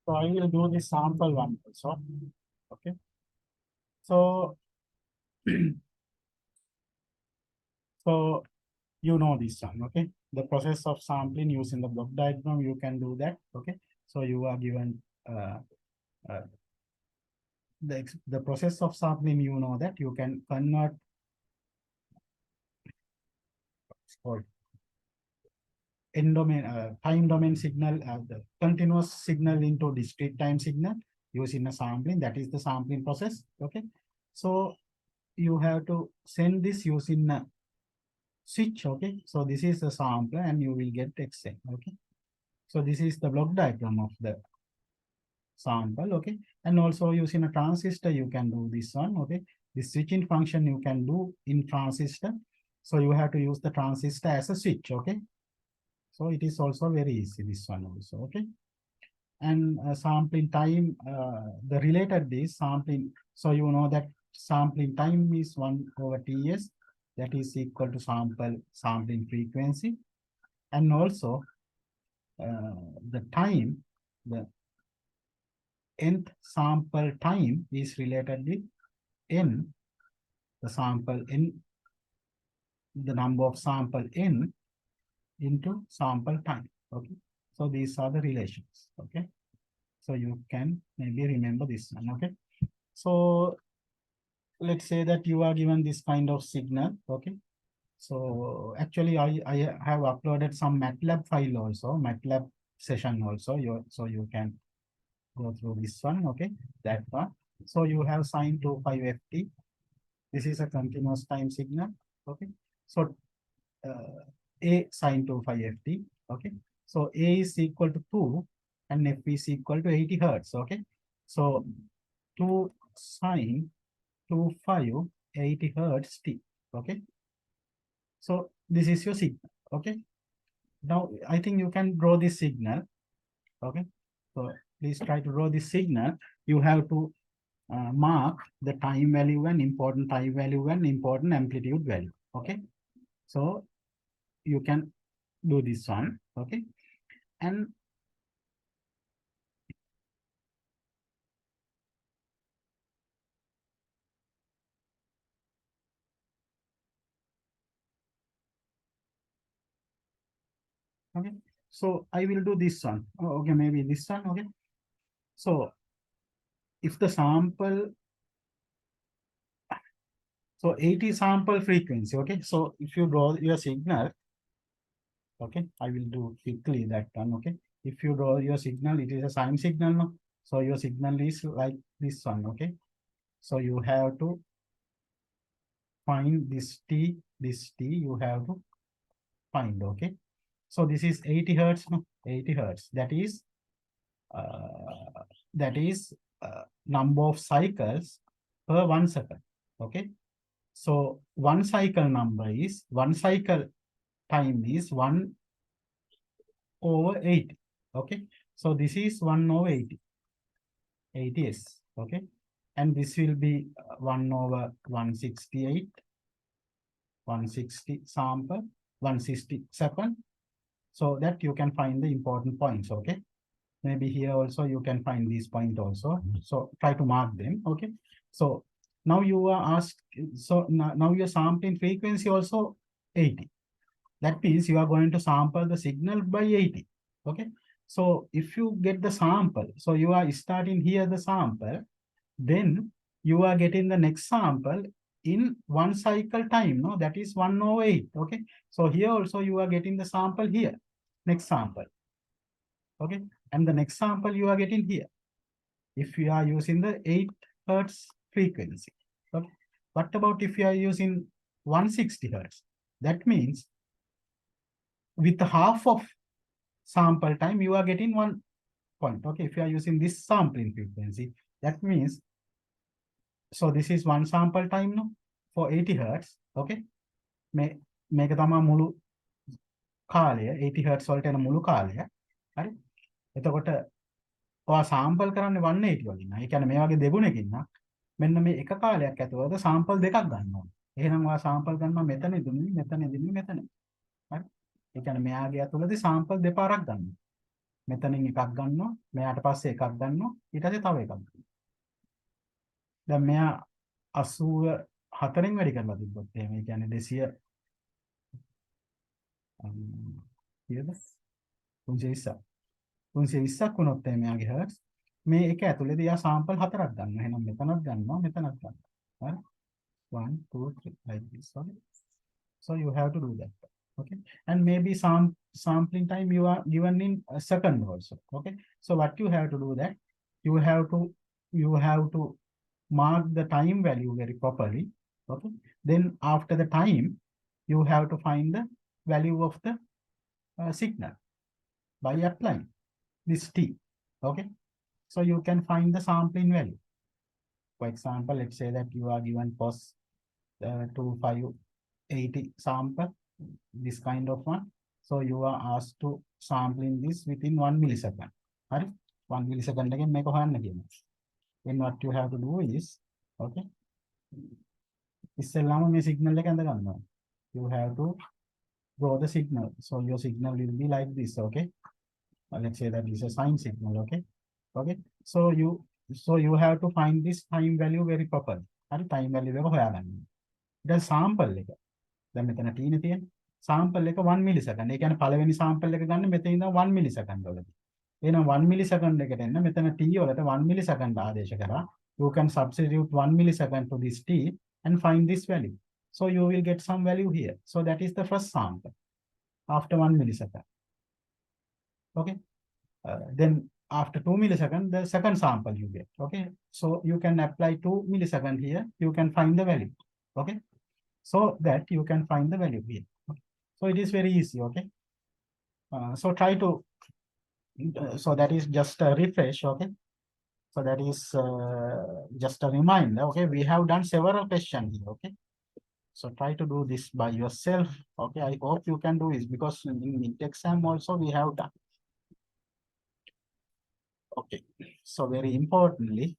So I will do the sample one also. Okay. So so you know this one. Okay. The process of sampling using the block diagram, you can do that. Okay. So you are given uh, the process of sampling, you know that you can convert or in domain time domain signal the continuous signal into discrete time signal using a sampling. That is the sampling process. Okay. So you have to send this using a switch. Okay. So this is the sample and you will get Xn. Okay. So this is the block diagram of the sample. Okay. And also using a transistor, you can do this one. Okay. The switching function you can do in transistor. So you have to use the transistor as a switch. Okay. So it is also very easy, this one also. Okay. And sampling time, the related is sampling. So you know that sampling time is 1 over Ts, that is equal to sampling frequency. And also the time, the nth sample time is related with n, the sample n, the number of sample n into sample time. Okay. So these are the relations. Okay. So you can maybe remember this one. Okay. So let's say that you are given this kind of signal. Okay. So actually I have uploaded some MATLAB file also, MATLAB session also. So you can go through this one. Okay. That one. So you have sine 25ft. This is a continuous time signal. Okay. So A sine 25ft. Okay. So A is equal to 2 and F is equal to 80 Hertz. Okay. So 2 sine 25 80 Hertz T. Okay. So this is your signal. Okay. Now I think you can draw this signal. Okay. So please try to draw this signal. You have to mark the time value and important time value and important amplitude value. Okay. So you can do this one. Okay. And okay. So I will do this one. Oh, okay, maybe this one. Okay. So if the sample, so 80 sample frequency. Okay. So if you draw your signal, okay, I will do quickly that one. Okay. If you draw your signal, it is a sine signal. No? So your signal is like this one. Okay. So you have to find this T you have to find. Okay. So this is 80 Hertz. No? 80 Hertz. That is number of cycles per 1 second. Okay. So one cycle time is 1 over 80. Okay. So this is 1 over 80. 80 is okay. And this will be 1 over 168, 160 sample, 167. So that you can find the important points. Okay. Maybe here also you can find these points also. So try to mark them. Okay. So now you are asked, so now your sampling frequency also 80. That means you are going to sample the signal by 80. Okay. So if you get the sample, so you are starting here the sample, then you are getting the next sample in 1 cycle time. No, that is 1 over 8. Okay. So here also you are getting the sample here, next sample. Okay. And the next sample you are getting here. If you are using the 8 Hertz frequency. Okay. What about if you are using 160 Hertz? That means with half of sample time, you are getting 1 point. Okay, if you are using this sampling frequency, that means, so this is 1 sample time no, for 80 Hertz. Okay, මේක තමයි මුළු කාලය 80 Hertz වලට යන මුළු කාලය. හරි. එතකොට ඔයා සාම්පල් කරන්නේ 180 වලින්. ඒ කියන්නේ මේ වගේ දෙගුණකින් නම් මෙන්න මේ එක කාලයක් ඇතුළත සාම්පල් දෙකක් ගන්න ඕනේ. එහෙනම් ඔයා සාම්පල් ගන්නවා මෙතනදී මෙතනදී මෙතන. හරි. ඒ කියන්නේ මෙයාගේ ඇතුළතදී සාම්පල් දෙපාරක් ගන්නවා. මෙතනින් එකක් ගන්නවා මෙයාට පස්සේ එකක් ගන්නවා ඊට පස්සේ තව එකක් ගන්නවා. දැන් මෙයා 84න් වැඩි කරලා තිබ්බොත් එහෙම ඒ කියන්නේ 200 කීයද 320ක් 320ක් වුණොත් එහෙම මෙයාගේ හර්ට්ස් මේ එක ඇතුළේදී යා සාම්පල් 4ක් ගන්නවා. එහෙනම් මෙතනක් ගන්නවා මෙතනක් ගන්නවා. හරි 1 2 3 like this. Okay. So you have to do that. Okay. And maybe some sampling time you are given in a second also. Okay. So what you have to do that you have to mark the time value very properly. Okay. Then after the time, you have to find the value of the signal by applying this T. Okay. So you can find the sampling value. For example, let's say that you are given post 2580 sample, this kind of one. So you are asked to sampling this within 1 millisecond. Right? 1 millisecond again, make a hand again. Then what you have to do is, okay. ඉස්සෙල්ලාම මේ signal එක ඇඳ ගන්නවා. You have to draw the signal. So your signal will be like this, okay. Let's say that is a sine signal, okay. Okay. So you have to find this time value very properly. හරි time value එක හොයාගන්න. ඊට sample එක. දැන් මෙතන t නේ තියෙන්නේ. sample එක 1 millisecond. ඒ කියන්නේ පළවෙනි sample එක ගන්න මෙතන ඉඳන් 1 millisecond වලදී. එහෙනම් 1 millisecond එකට එන්න මෙතන t වලට 1 millisecond ආදේශ කරා. You can substitute 1 millisecond to this t and find this value. So you will get some value here. So that is the first sample after 1 millisecond. Okay. Then after 2 milliseconds, the second sample you get. Okay. So you can apply 2 milliseconds here. You can find the value. Okay. So that you can find the value here. Okay. So it is very easy. Okay. So try to, so that is just a refresh. Okay. So that is just a reminder. Okay. We have done several questions here. Okay. So try to do this by yourself. Okay. I hope you can do this because in mid exam also we have done. Okay. So very importantly,